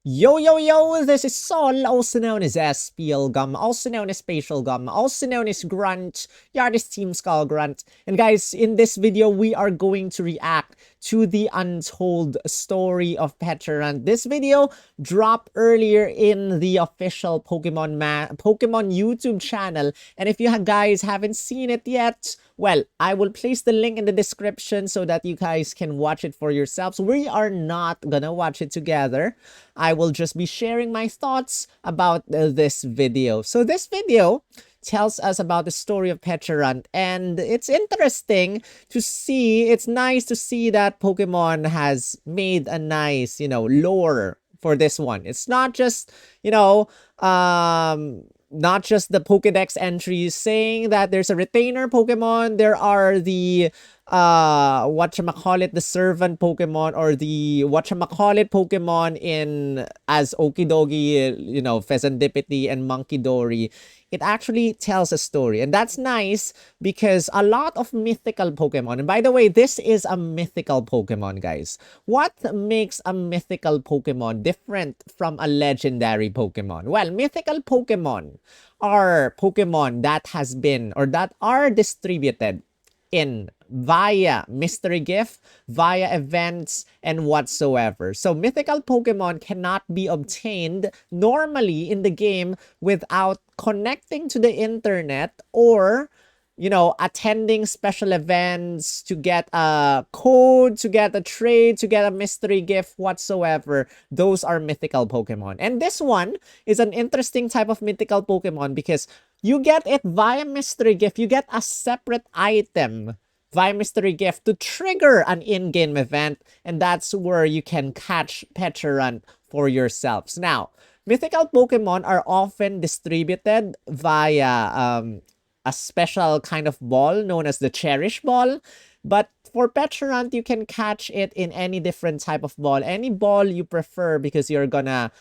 Yo, yo, yo, this is Sol, also known as SPL Gum, also known as Spatial Gum, also known as Grunt. Yeah, this Team Skull Grunt. And guys, in this video, we are going to react to the Untold story of Pecharunt. This video dropped earlier in the official Pokemon YouTube channel. And if you guys haven't seen it yet, well, I will place the link in the description so that you guys can watch it for yourselves. We are not gonna watch it together. I will just be sharing my thoughts about this video. So this video tells us about the story of Pecharunt, and it's interesting to see, it's nice to see that Pokemon has made a nice, lore for this one. It's not just, not just the Pokedex entries saying that there's a retainer Pokemon. There are the whatchamacallit, the servant Pokemon, or the whatchamacallit Pokemon in as Okidogi, Pheasantipity and Monkey Dory. It actually tells a story, and that's nice because a lot of mythical Pokemon, and by the way, this is a mythical Pokemon, guys. What makes a mythical Pokemon different from a legendary Pokemon? Well, mythical Pokemon are Pokemon that has been or that are distributed in via mystery gift, via events, and whatsoever. So mythical Pokemon cannot be obtained normally in the game without connecting to the internet or attending special events to get a code, to get a trade, to get a mystery gift, whatsoever. Those are mythical Pokemon. And this one is an interesting type of mythical Pokemon because you get it via mystery gift. You get a separate item via mystery gift to trigger an in-game event, and that's where you can catch Pecharunt for yourselves. Now, mythical Pokemon are often distributed via a special kind of ball known as the Cherish Ball. But for Pecharunt, you can catch it in any different type of ball. Any ball you prefer because you're gonna,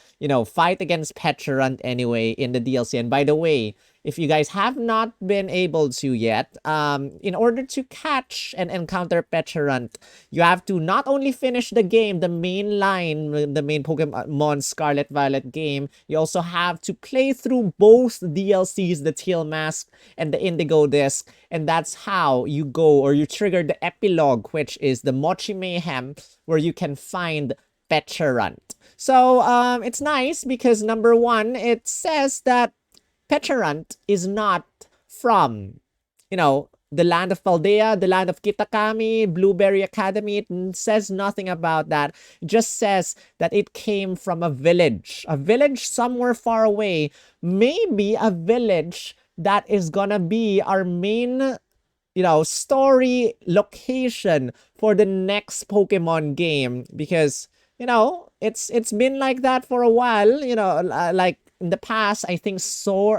fight against Pecharunt anyway in the DLC. And by the way, if you guys have not been able to yet, in order to catch and encounter Pecharunt, you have to not only finish the game, the main line, the main Pokemon Scarlet Violet game, you also have to play through both DLCs, the Teal Mask and the Indigo Disc, and that's how you go or you trigger the epilogue, which is the Mochi Mayhem, where you can find Pecharunt. So it's nice because number one, it says that Pecharunt is not from, the land of Paldea, the land of Kitakami, Blueberry Academy. It says nothing about that. It just says that it came from a village somewhere far away. Maybe a village that is gonna be our main, story location for the next Pokemon game because, it's been like that for a while, like in the past, I think Sun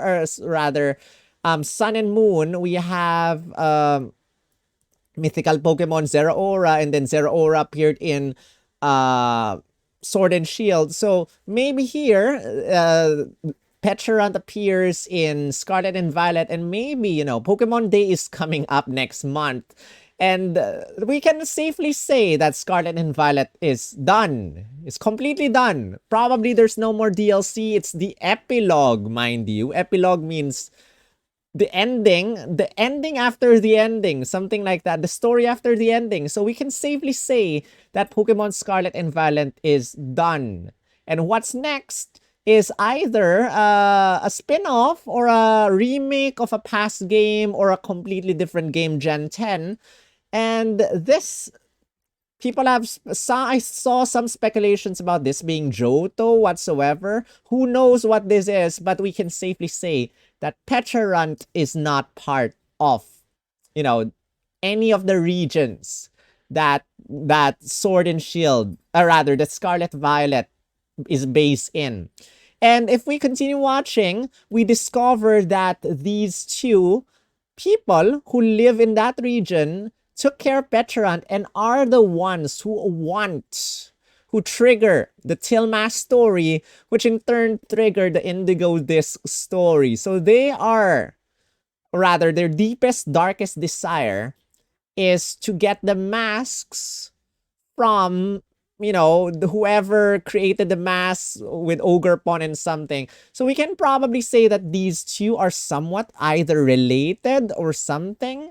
and Moon, we have mythical Pokemon Zeraora, and then Zeraora appeared in Sword and Shield. So maybe here, Pecharunt appears in Scarlet and Violet, and maybe, Pokemon Day is coming up next month. And we can safely say that Scarlet and Violet is done. It's completely done. Probably there's no more DLC. It's the epilogue, mind you. Epilogue means the ending after the ending, something like that. The story after the ending. So we can safely say that Pokemon Scarlet and Violet is done. And what's next is either a spin-off or a remake of a past game or a completely different game, Gen 10. And this, I saw some speculations about this being Johto whatsoever. Who knows what this is, but we can safely say that Pecharunt is not part of, any of the regions that Sword and Shield, or rather, that Scarlet Violet is based in. And if we continue watching, we discover that these two people who live in that region took care of Pecharunt and are the ones who trigger the Tilmas story, which in turn triggered the Indigo Disc story. So they are, or rather, their deepest, darkest desire is to get the masks from whoever created the mask with Ogerpon and something. So we can probably say that these two are somewhat either related or something.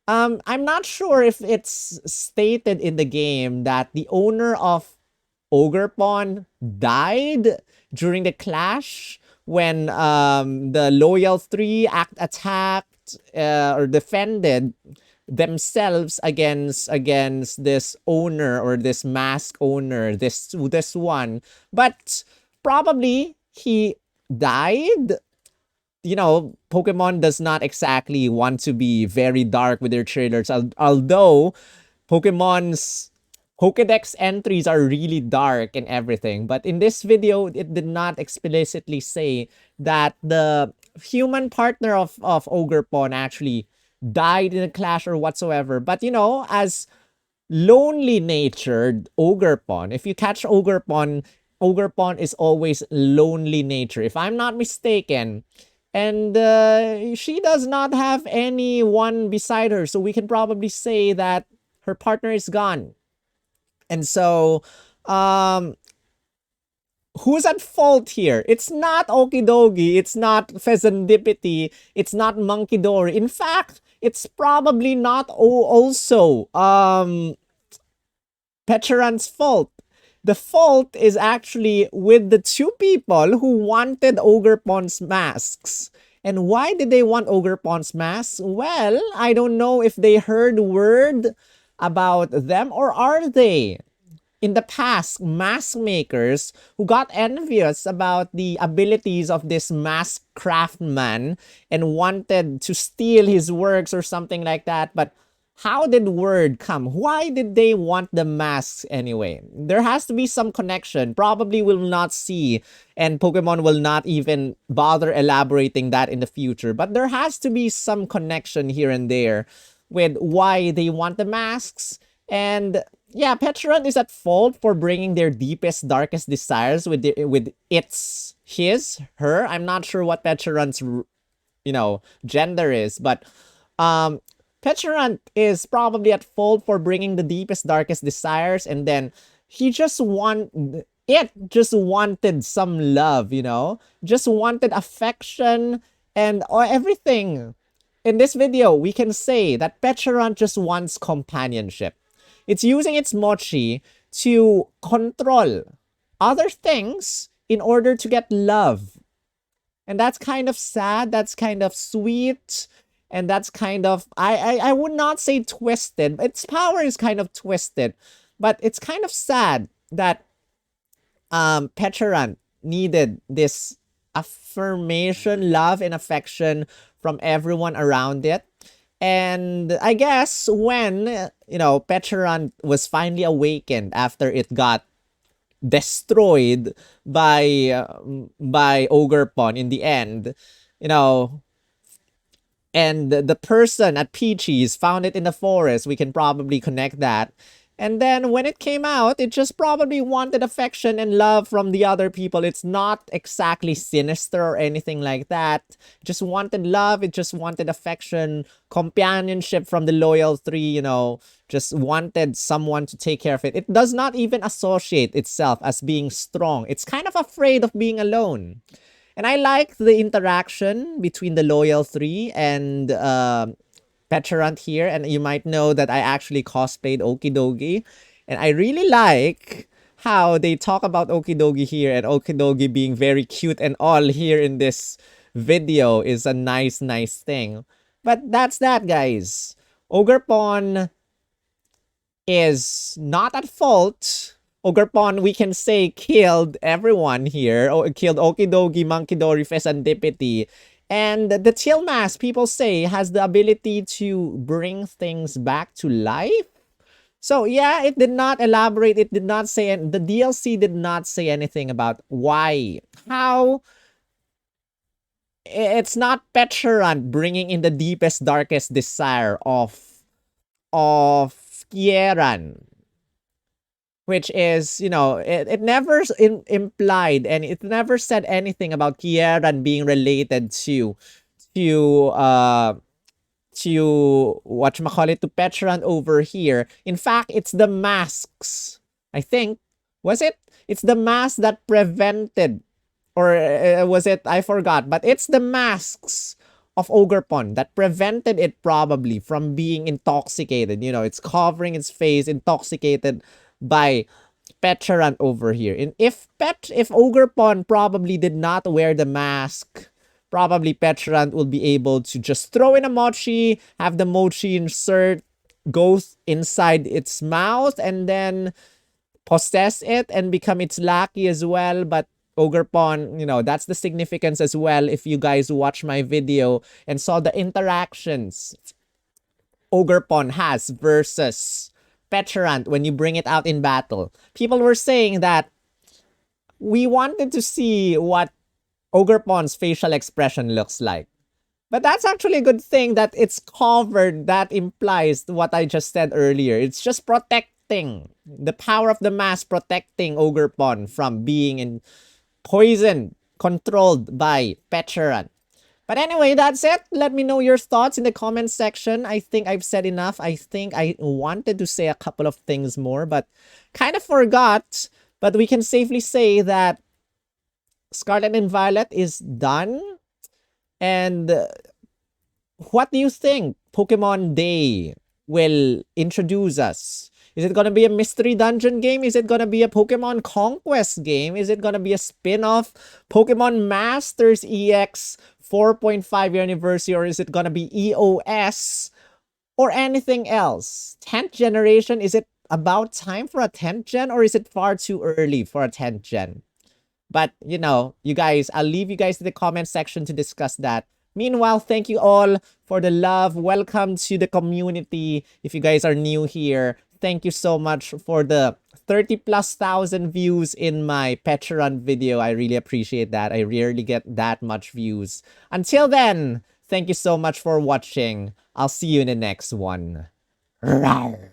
I'm not sure if it's stated in the game that the owner of Ogerpon died during the clash when the Loyal 3 attacked or defended themselves against this owner or this mask owner, this one. But probably he died. Pokemon does not exactly want to be very dark with their trailers, although Pokemon's Pokedex entries are really dark and everything. But in this video, it did not explicitly say that the human partner of Ogerpon actually died in a clash or whatsoever. But as lonely natured Ogerpon, if you catch Ogerpon is always lonely nature, if I'm not mistaken. And she does not have anyone beside her, so we can probably say that her partner is gone. And so, who's at fault here? It's not Okidogi, it's not Pheasantipity, it's not Monkey Dory. In fact, it's probably not also Pecharunt's fault. The fault is actually with the two people who wanted Ogerpon's masks. And why did they want Ogerpon's masks? Well, I don't know if they heard word about them, or are they in the past mask makers who got envious about the abilities of this mask craftsman and wanted to steal his works or something like that. But how did word come? Why did they want the masks anyway? There has to be some connection. Probably will not see, and Pokemon will not even bother elaborating that in the future. But there has to be some connection here and there with why they want the masks. And yeah, Pecharunt is at fault for bringing their deepest, darkest desires with her. I'm not sure what Pecharunt's gender is, but Pecharunt is probably at fault for bringing the deepest, darkest desires, and then he just wanted some love, just wanted affection and everything. In this video, we can say that Pecharunt just wants companionship. It's using its mochi to control other things in order to get love. And that's kind of sad, that's kind of sweet, and that's kind of, I would not say twisted. Its power is kind of twisted, but it's kind of sad that Pecharunt needed this affirmation, love, and affection from everyone around it. And I guess when, Pecharunt was finally awakened after it got destroyed by Ogerpon in the end, and the person at Peachy's found it in the forest, we can probably connect that. And then when it came out, it just probably wanted affection and love from the other people. It's not exactly sinister or anything like that. It just wanted love. It just wanted affection, companionship from the Loyal 3, just wanted someone to take care of it. It does not even associate itself as being strong. It's kind of afraid of being alone. And I like the interaction between the Loyal 3 and Pecharunt here. And you might know that I actually cosplayed Okidogi. And I really like how they talk about Okidogi here, and Okidogi being very cute and all here in this video is a nice thing. But that's that, guys. Ogerpon is not at fault. Ogerpon, we can say, killed everyone here. Killed Okidogi, Monkey Dory, Pheasantipity. And the Teal Mask, people say, has the ability to bring things back to life. So yeah, it did not elaborate. It did not say, and the DLC did not say anything about why, how. It's not Pecharunt bringing in the deepest, darkest desire of Kieran, which is, it never implied, and it never said anything about Kieran being related to whatchamacallit, to Pecharunt over here. In fact, it's the masks I think. Was it? It's the mask that prevented, or was it? I forgot. But it's the masks of Ogerpon that prevented it probably from being intoxicated. It's covering its face, intoxicated by Pecharunt over here. And if Ogerpon probably did not wear the mask, probably Pecharunt will be able to just throw in a mochi, have the mochi insert, go inside its mouth, and then possess it and become its lackey as well. But Ogerpon, that's the significance as well. If you guys watch my video and saw the interactions Ogerpon has versus Pecharunt when you bring it out in battle, people were saying that we wanted to see what Ogerpon's facial expression looks like. But that's actually a good thing that it's covered. That implies what I just said earlier. It's just protecting the power of the mask, protecting Ogerpon from being poisoned, controlled by Pecharunt. But anyway, that's it. Let me know your thoughts in the comment section. I think I've said enough. I think I wanted to say a couple of things more, but kind of forgot. But we can safely say that Scarlet and Violet is done. And what do you think Pokemon Day will introduce us? Is it going to be a mystery dungeon game? Is it going to be a Pokemon Conquest game? Is it going to be a spin-off Pokemon Masters EX 4.5 year anniversary? Or is it going to be EOS or anything else? 10th generation, is it about time for a 10th gen, or is it far too early for a 10th gen? But, you guys, I'll leave you guys in the comment section to discuss that. Meanwhile, thank you all for the love. Welcome to the community. If you guys are new here, thank you so much for the 30,000+ views in my Pecharunt video. I really appreciate that. I rarely get that much views. Until then, thank you so much for watching. I'll see you in the next one. Rawr.